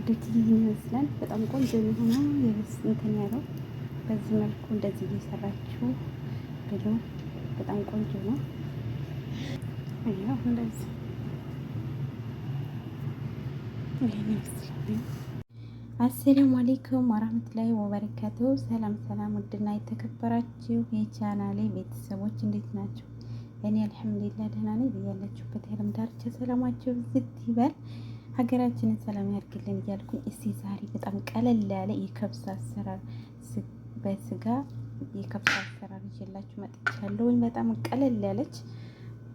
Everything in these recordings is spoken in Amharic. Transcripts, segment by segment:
ውዶች ይህን ይመስላል። በጣም ቆንጆ የሆነ የበስ እንትን ያለው በዚህ መልኩ እንደዚህ እየሰራችሁ ብሎ በጣም ቆንጆ ነው። እንደዚህ ይህን ይመስላል። አሰላሙ አለይኩም ወራህመቱላሂ ወበረካቱ። ሰላም ሰላም፣ ውድና የተከበራችሁ የቻናሌ ቤተሰቦች እንዴት ናቸው? እኔ አልሐምዱሊላህ ደህና ነኝ። በያላችሁበት የዓለም ዳርቻ ሰላማችሁ ዝት ይበል፣ ሀገራችንን ሰላም ያርግልን እያልኩኝ እስቲ ዛሬ በጣም ቀለል ያለ የከብሳ አሰራር በስጋ የከብሳ አሰራር ይዤላችሁ መጥቻለሁኝ። በጣም ቀለል ያለች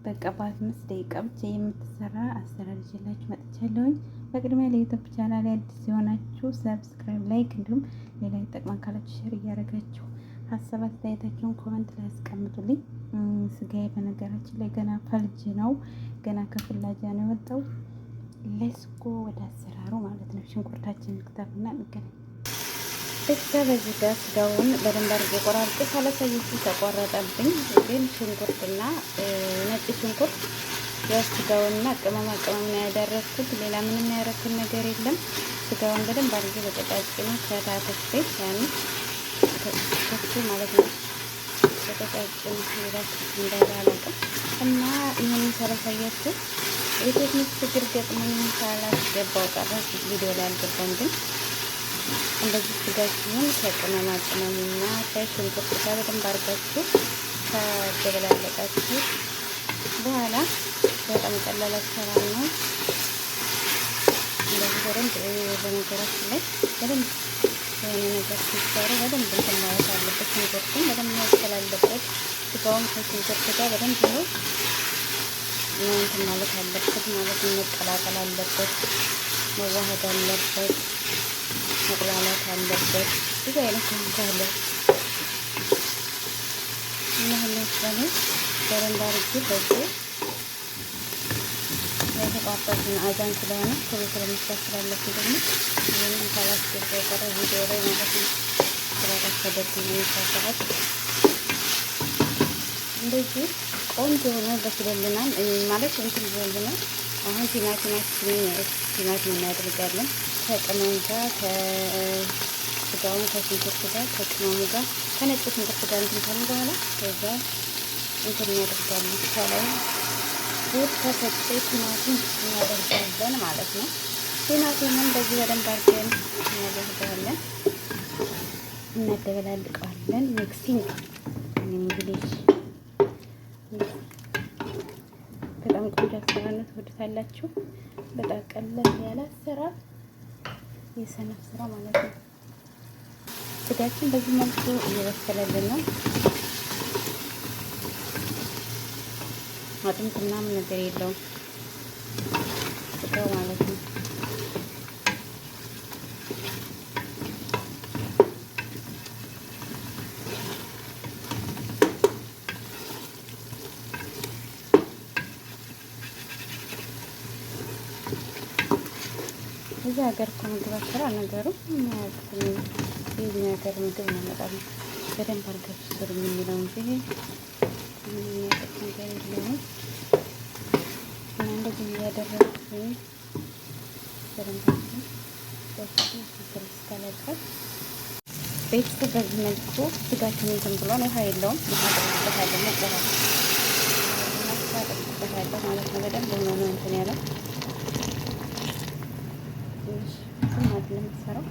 በቃ በ5 ደቂቃ ብቻ የምትሰራ አሰራር ይዤላችሁ መጥቻለሁኝ። በቅድሚያ ለዩቲዩብ ቻናል አዲስ የሆናችሁ ሰብስክራይብ፣ ላይክ እንዲሁም ሌላ ይጠቅማል ካላችሁ ሼር እያደረጋችሁ ሀሳብ አስተያየታችሁን ኮመንት ላይ አስቀምጡልኝ። ስጋዬ በነገራችን ላይ ገና ፈልጅ ነው፣ ገና ከፍላጃ ነው የወጣው። ሌስኮ ወደ አሰራሩ ማለት ነው። ሽንኩርታችንን ክተፍና እንገናኝ። በዚህ ጋር ስጋውን በደንብ አድርጌ ቆራርጬ ሳላሳያችሁ ተቆረጠብኝ። ግን ሽንኩርትና ነጭ ሽንኩርት ስጋውንና ቅመማ ቅመም ነው ያደረኩት። ሌላ ምንም ያደረኩት ነገር የለም። ስጋውን በደንብ አድርጌ በቀጫጭኑ ከታተፌ ያን ከፍ ማለት ነው። በቀጫጭኑ ሄዳችሁ እንዳላላቀም እና ይህን ሳላሳያችሁ የቴክኒክ ችግር ገጥሞኝ ሳላስገባው ቀረ። ቪዲዮ ላይ አልገባም። ግን እንደዚህ ስጋችሁን ከቅመማ ቅመምና ከሽንኩርት ጋር በደንብ አድርጋችሁ ከደበላለቃችሁ በኋላ በጣም ቀላል አሰራር ነው። እንደዚህ በደንብ በነገራችን ላይ በደንብ የሆነ ነገር ሲሰሩ በደንብ እንትን ማለት አለበት። ሽንኩርቱን በደንብ ማብሰል አለበት። ስጋውን ከሽንኩርት ጋር በደንብ ነው እንትን ማለት አለበት ማለት ነው። መቀላቀል አለበት፣ መዋሃድ አለበት፣ መቁላላት አለበት። ብዙ አይነት ካለ እና ሁሉ በደንብ አድርጌ በዚህ የተቋረጠ አዛን ስለሆነ ቶሎ ስለመስራት ስላለብኝ ደግሞ ይህንን ካላስገባ የቀረ ቪዲዮ ላይ ማለት ነው ስላላስገባኝ የሚሳሰራት እንደዚህ ቆንጆ ሆኖ በስሎልናል ማለት እንትን ብሎልናል። አሁን ቲማቲም እናደርጋለን ከቅመሙ ጋር ከስጋውን ከሽንኩርት ጋር ከቅመሙ ጋር ከነጭ ሽንኩርት ጋር እንትን ካልን በኋላ ከዛ እንትን እናደርጋለን ከላይ የተፈጨ ቲማቲም እናደርጋለን ማለት ነው። ቲማቲምን በዚህ በደንብ አድርገን እናደርጋለን፣ እናደበላልቀዋለን። ሚክሲንግ እንግሊዝ በጣም ቆንጆ አሰራር ነው። ትወዱታላችሁ። በጣም ቀለል ያለ አሰራር የሰነፍ ስራ ማለት ነው። ስጋችን በዚህ መልኩ እየበሰለልን ነው። አጥንት ምናምን ነገር የለውም ስጋው ማለት ነው። እዚህ ሀገር እኮ ምግብ አሰራ ነገሩ የዚህ ሀገር ምግብ ነው። በጣም በደንብ አድርጋችሁ ስሩ የሚለው እንጂ የሚያውቁት ነገር የለውም። እና እንደዚህ እያደረግኩኝ በደንባችን እስካለበት ቤተሰብ በዚህ መልኩ ስጋችን እንትን ብሏል። ውሃ የለውም። እናደርግበታለን እናደርግበታለን ማለት ነው። በደንብ ሆኖ ነው እንትን ያለው ማለት ነው የምትሰራው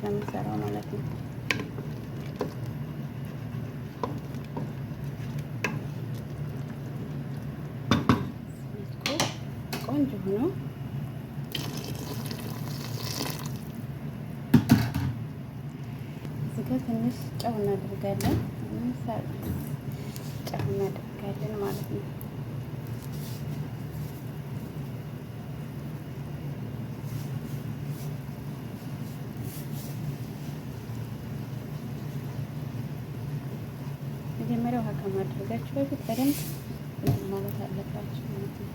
ለምሰራው ማለት ነው። ቆንጆ ሆኖ እዚህ ጋር ትንሽ ጨው እናደርጋለን። ጨው እናደርጋለን ማለት ነው። መጀመሪያ ውሃ ከማድረጋችሁ በፊት በደንብ ማለት አለባችሁ ማለት ነው።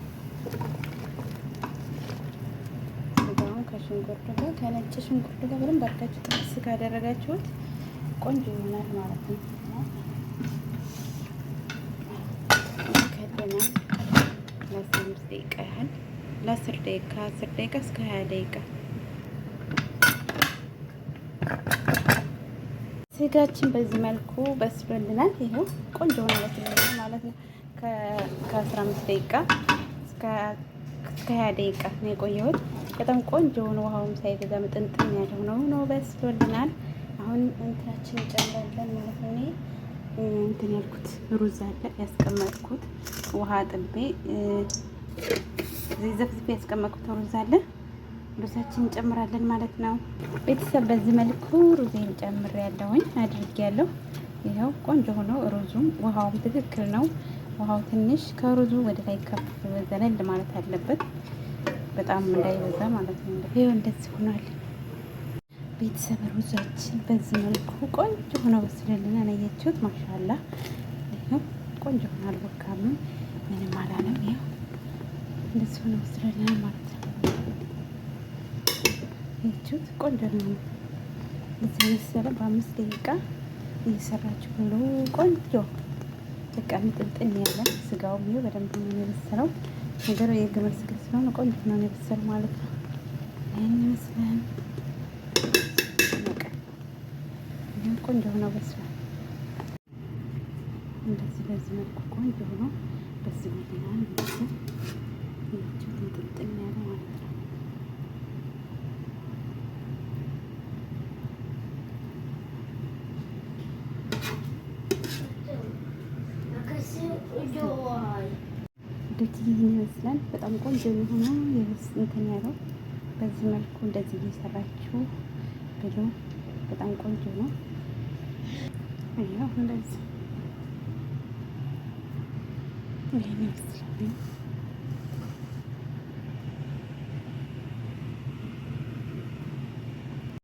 ስጋውን ከሽንኩርቱ ጋር ከነጭ ሽንኩርቱ ጋር በደንብ አድርጋችሁ ጥብስ ካደረጋችሁት ቆንጆ ይሆናል ማለት ነው። ከደናል ለ5 ደቂቃ ያህል ለ10 ደቂቃ 10 ደቂቃ እስከ 20 ደቂቃ። ስጋችን በዚህ መልኩ በስሎልናል። ይኸው ቆንጆ ሆኖ በስሎልናል ማለት ነው። ከ15 ደቂቃ እስከ 20 ደቂቃ ነው የቆየሁት። በጣም ቆንጆ ሆኖ ውሃውም ሳይበዛ ምጥንጥን ያለ ሆኖ በስሎልናል። አሁን እንትናችን እንጨምራለን ማለት ነው። እኔ እንትን ያልኩት ሩዝ አለ ያስቀመጥኩት ውሃ ጥቤ ዘፍዝፌ ያስቀመጥኩት ሩዝ አለ። ሩዛችን እንጨምራለን ማለት ነው። ቤተሰብ በዚህ መልኩ ሩዜን ጨምሬያለሁኝ አድርጌያለሁ። ይኸው ቆንጆ ሆኖ ሩዙም ውሃውም ትክክል ነው። ውሃው ትንሽ ከሩዙ ወደ ላይ ከፍ ዘለል ማለት አለበት፣ በጣም እንዳይበዛ ማለት ነው። ይኸው እንደዚህ ሆኗል። ቤተሰብ ሩዛችን በዚህ መልኩ ቆንጆ ሆኖ በስለልናል። አያችሁት? ማሻአላ ይኸው ቆንጆ ሆኖ አልቦካምም፣ ምንም አላለም። ይኸው እንደዚህ ሆኖ በስለልናል ማለት ነው። አያችሁት? ቆንጆ ነው። እዚህ መሰለ በ5 ደቂቃ እየሰራችሁ ብሎ ቆንጆ በቃ ምጥጥን ያለ ስጋውም ይኸው በደንብ ነው የበሰለው። ነገሩ የግመል ስጋ ስለሆነ ቆንጆ ነው የበሰለው ማለት ነው። ይሄን ይመስላል። ቆንጆ ሆኖ በስሏል። እንደዚህ በዚህ መልኩ ቆንጆ ሆኖ በስሎልናል። እንደዚህ ይህቺው ምጥጥን ያለ ማለት ነው። እንደዚህ ይመስላል። በጣም ቆንጆ የሆነ እንትን ያለው በዚህ መልኩ እንደዚህ እየሰራችሁ ብሎ በጣም ቆንጆ ነው። ይኸው እንደዚህ ይሄን ይመስላል።